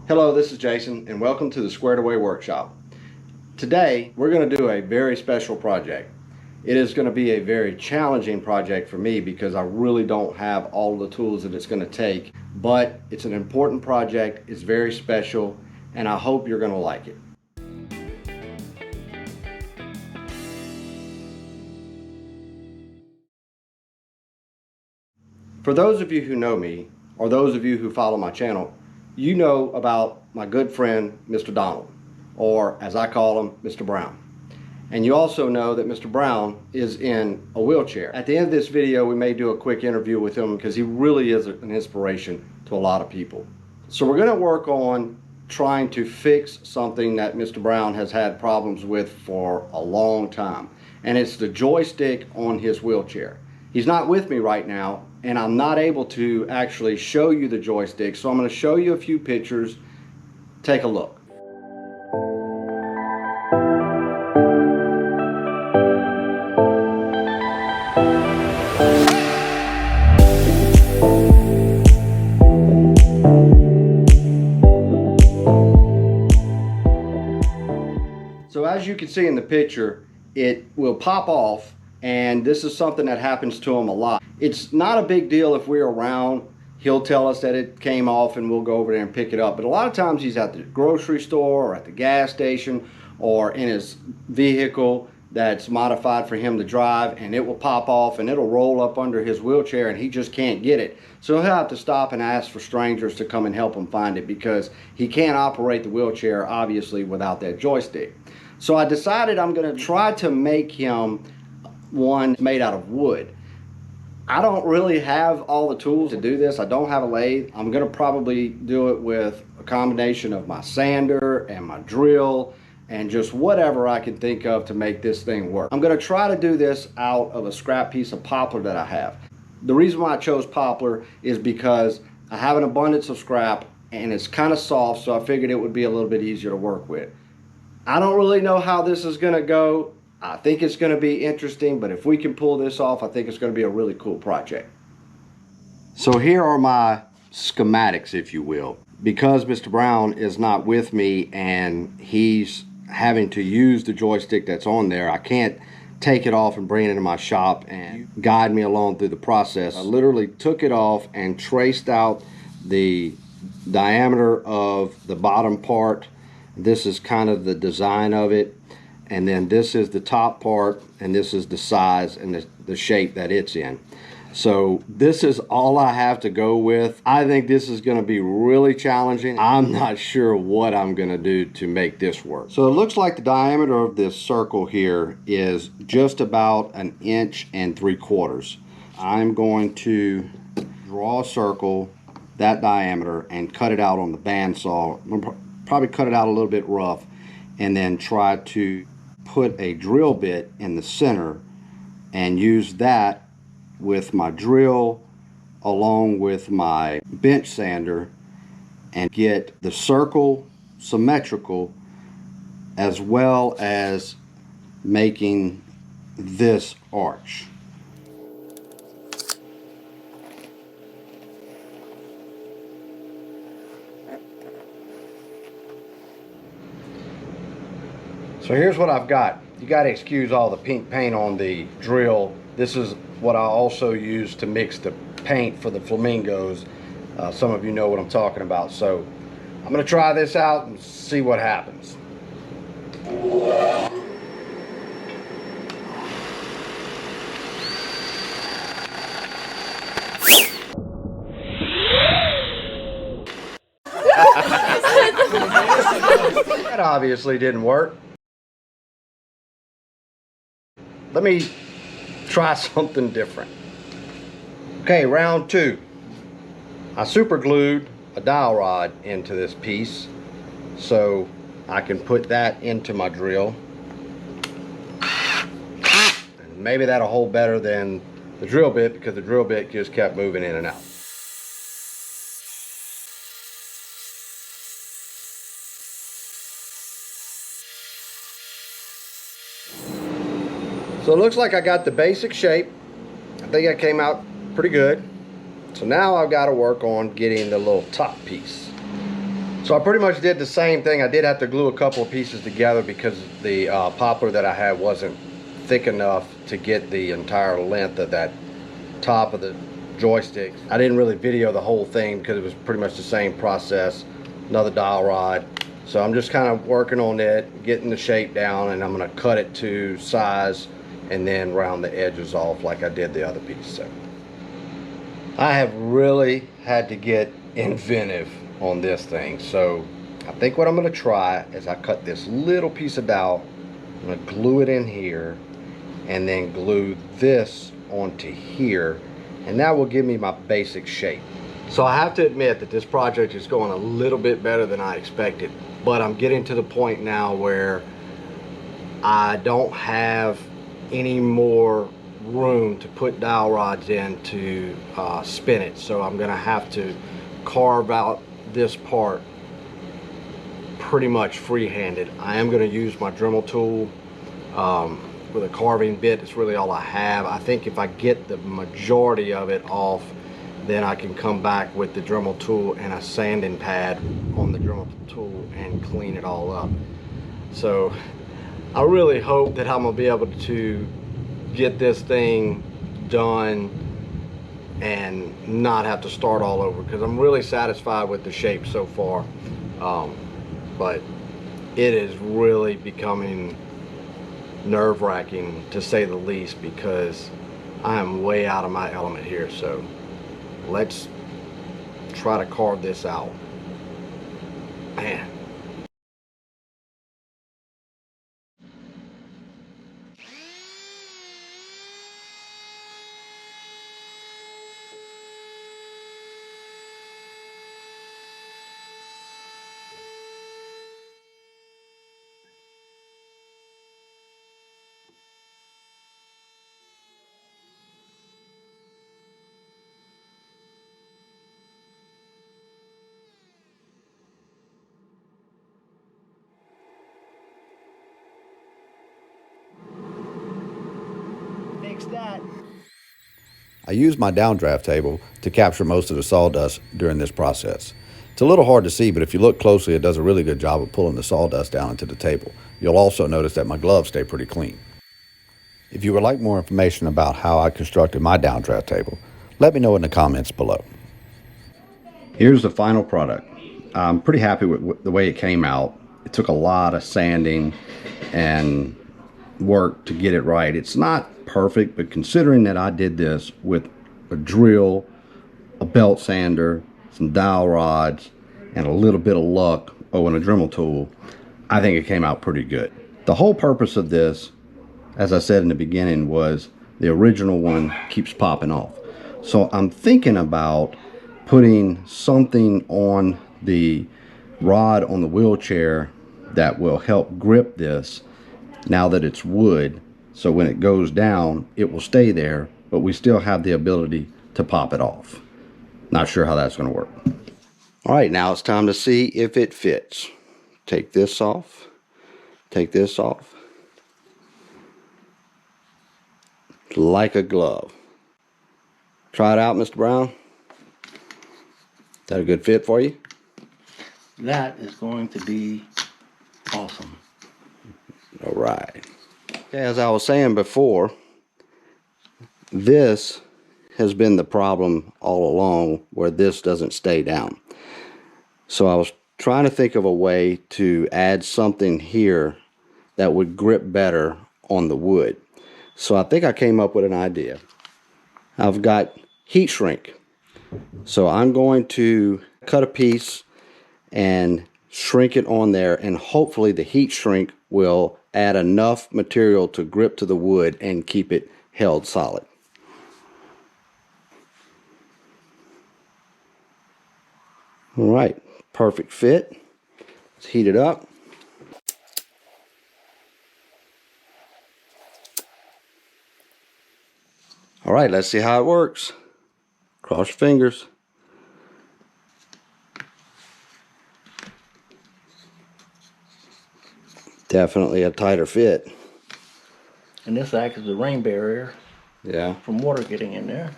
Hello, this is Jason and welcome to the Squared Away Workshop. Today we're going to do a very special project. It is going to be a very challenging project for me because I really don't have all the tools that it's going to take, but it's an important project, it's very special, and I hope you're going to like it. For those of you who know me, or those of you who follow my channel, you know about my good friend Mr. Donald, or as I call him, Mr. Brown. And you also know that Mr. Brown is in a wheelchair. At the end of this video, we may do a quick interview with him because he really is an inspiration to a lot of people. So we're going to work on trying to fix something that Mr. Brown has had problems with for a long time. And it's the joystick on his wheelchair. He's not with me right now, and I'm not able to actually show you the joystick, so I'm going to show you a few pictures. Take a look. So as you can see in the picture, it will pop off, and this is something that happens to him a lot. It's not a big deal if we're around. He'll tell us that it came off and we'll go over there and pick it up. But a lot of times he's at the grocery store or at the gas station or in his vehicle that's modified for him to drive, and it will pop off and it'll roll up under his wheelchair and he just can't get it. So he'll have to stop and ask for strangers to come and help him find it because he can't operate the wheelchair obviously without that joystick. So I decided I'm going to try to make him one made out of wood. I don't really have all the tools to do this. I don't have a lathe. I'm going to probably do it with a combination of my sander and my drill and just whatever I can think of to make this thing work. I'm going to try to do this out of a scrap piece of poplar that I have. The reason why I chose poplar is because I have an abundance of scrap and it's kind of soft, so I figured it would be a little bit easier to work with. I don't really know how this is going to go. I think it's going to be interesting, but if we can pull this off, I think it's going to be a really cool project. So here are my schematics, if you will. Because Mr. Brown is not with me and he's having to use the joystick that's on there, I can't take it off and bring it into my shop and guide me along through the process. I literally took it off and traced out the diameter of the bottom part. This is kind of the design of it, and then this is the top part, and this is the size and the shape that it's in. So this is all I have to go with. I think this is going to be really challenging. I'm not sure what I'm going to do to make this work. So it looks like the diameter of this circle here is just about 1 3/4 inches. I'm going to draw a circle that diameter and cut it out on the bandsaw. Probably cut it out a little bit rough, and then try to put a drill bit in the center and use that with my drill along with my bench sander and get the circle symmetrical, as well as making this arch. So here's what I've got. You got to excuse all the pink paint on the drill. This is what I also use to mix the paint for the flamingos. Some of you know what I'm talking about. So I'm going to try this out and see what happens. That obviously didn't work. Let me try something different. Okay, round 2. I super glued a dowel rod into this piece so I can put that into my drill. And maybe that'll hold better than the drill bit because the drill bit just kept moving in and out. So it looks like I got the basic shape. I think that came out pretty good. So now I've got to work on getting the little top piece. So I pretty much did the same thing. I did have to glue a couple of pieces together because the poplar that I had wasn't thick enough to get the entire length of that top of the joystick. I didn't really video the whole thing because it was pretty much the same process. Another dowel rod. So I'm just kind of working on it, getting the shape down, and I'm going to cut it to size and then round the edges off like I did the other piece. So I have really had to get inventive on this thing. So I think what I'm going to try is I cut this little piece of dowel, I'm going to glue it in here, and then glue this onto here, and that will give me my basic shape. So I have to admit that this project is going a little bit better than I expected, but I'm getting to the point now where I don't have any more room to put dowel rods in to spin it. So I'm gonna have to carve out this part pretty much free-handed. I am gonna use my Dremel tool with a carving bit. It's really all I have. I think if I get the majority of it off, then I can come back with the Dremel tool and a sanding pad on the Dremel tool and clean it all up. So I really hope that I'm gonna be able to get this thing done and not have to start all over, because I'm really satisfied with the shape so far. But it is really becoming nerve-wracking to say the least, because I am way out of my element here. So let's try to carve this out. Man. Fix that. I used my downdraft table to capture most of the sawdust during this process. It's a little hard to see, but if you look closely, it does a really good job of pulling the sawdust down into the table. You'll also notice that my gloves stay pretty clean. If you would like more information about how I constructed my downdraft table, let me know in the comments below. Here's the final product. I'm pretty happy with the way it came out. It took a lot of sanding and work to get it right. It's not perfect, but considering that I did this with a drill, a belt sander, some dowel rods, and a little bit of luck, and a Dremel tool, I think it came out pretty good. The whole purpose of this, as I said in the beginning, was the original one keeps popping off. So I'm thinking about putting something on the rod on the wheelchair that will help grip this now that it's wood, so when it goes down it will stay there, but we still have the ability to pop it off. Not sure how that's going to work. All right, now it's time to see if it fits. Take this off, take this off, like a glove. Try it out, Mr. Brown. Is that a good fit for you? That is going to be awesome. All right. Okay, as I was saying before, this has been the problem all along, where this doesn't stay down. So I was trying to think of a way to add something here that would grip better on the wood. So I think I came up with an idea. I've got heat shrink. So I'm going to cut a piece and shrink it on there, and hopefully the heat shrink will add enough material to grip to the wood and keep it held solid. All right, perfect fit. Let's heat it up. All right, let's see how it works. Cross your fingers. Definitely a tighter fit. And this acts as a rain barrier, Yeah. from water getting in there.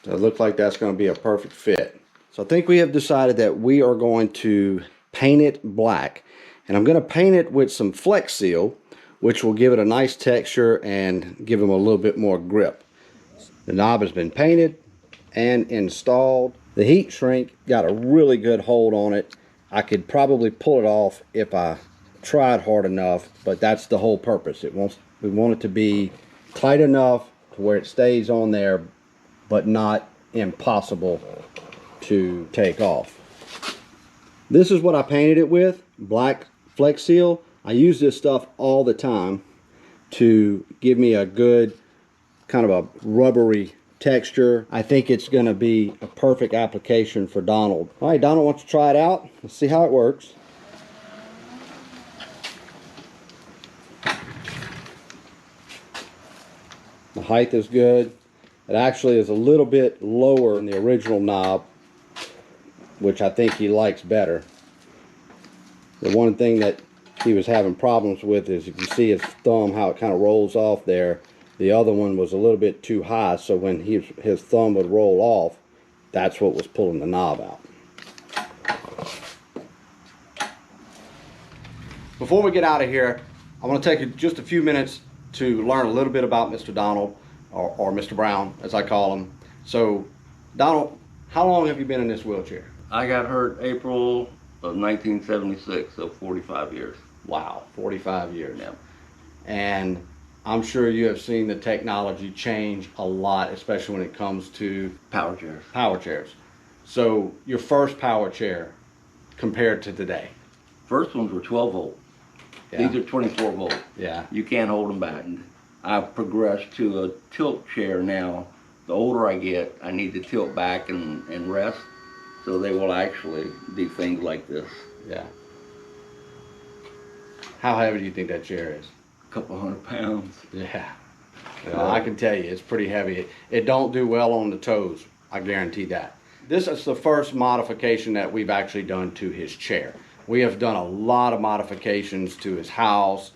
So it looks like that's going to be a perfect fit. So So I think we have decided that we are going to paint it black. And I'm going to paint it with some Flex Seal, which will give it a nice texture and give them a little bit more grip. The knob has been painted and installed. The heat shrink got a really good hold on it. I could probably pull it off if I tried hard enough, but that's the whole purpose. We want it to be tight enough to where it stays on there, but not impossible to take off. This is what I painted it with, black Flex Seal. I use this stuff all the time to give me a good kind of a rubbery texture. I think it's going to be a perfect application for Donald. All right, Donald wants to try it out. Let's see how it works. The height is good. It actually is a little bit lower than the original knob, which I think he likes better. The one thing that he was having problems with is, if you see his thumb, how it kind of rolls off there. The other one was a little bit too high, so when his thumb would roll off, that's what was pulling the knob out. Before we get out of here, I want to take just a few minutes to learn a little bit about Mr. Donald, or Mr. Brown, as I call him. So, Donald, how long have you been in this wheelchair? I got hurt April of 1976, so 45 years. Wow, 45 years. Yeah. And I'm sure you have seen the technology change a lot, especially when it comes to Power chairs. power chairs. So, your first power chair compared to today? First ones were 12 volt. Yeah. These are 24 volt. Yeah. You can't hold them back. I've progressed to a tilt chair now. The older I get, I need to tilt back and rest, so they will actually do things like this. Yeah. How heavy do you think that chair is? A couple 100 pounds. Yeah. Well, I can tell you, it's pretty heavy. It don't do well on the toes, I guarantee that. This is the first modification that we've actually done to his chair. We have done a lot of modifications to his house.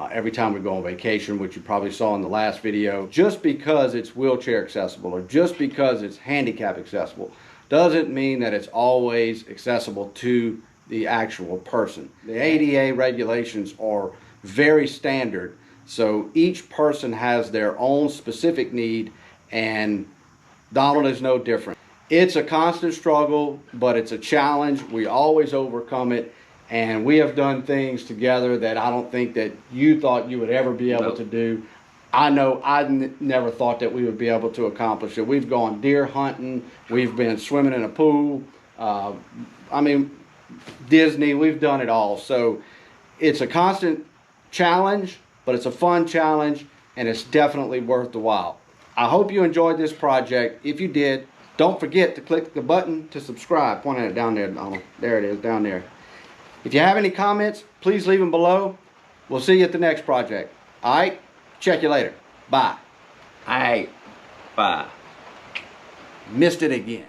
Every time we go on vacation, which you probably saw in the last video, just because it's wheelchair accessible or just because it's handicap accessible doesn't mean that it's always accessible to the actual person. The ADA regulations are very standard, so each person has their own specific need, and Donald is no different. It's a constant struggle, but it's a challenge. We always overcome it, and we have done things together that I don't think that you thought you would ever be able to do. I know I never thought that we would be able to accomplish it. We've gone deer hunting, we've been swimming in a pool, I mean, Disney, we've done it all. So it's a constant challenge, but it's a fun challenge, and it's definitely worth the while. I hope you enjoyed this project. If you did, don't forget to click the button to subscribe. Point at it down there, Donald. There it is, down there. If you have any comments, please leave them below. We'll see you at the next project. All right? Check you later. Bye. Bye. Missed it again.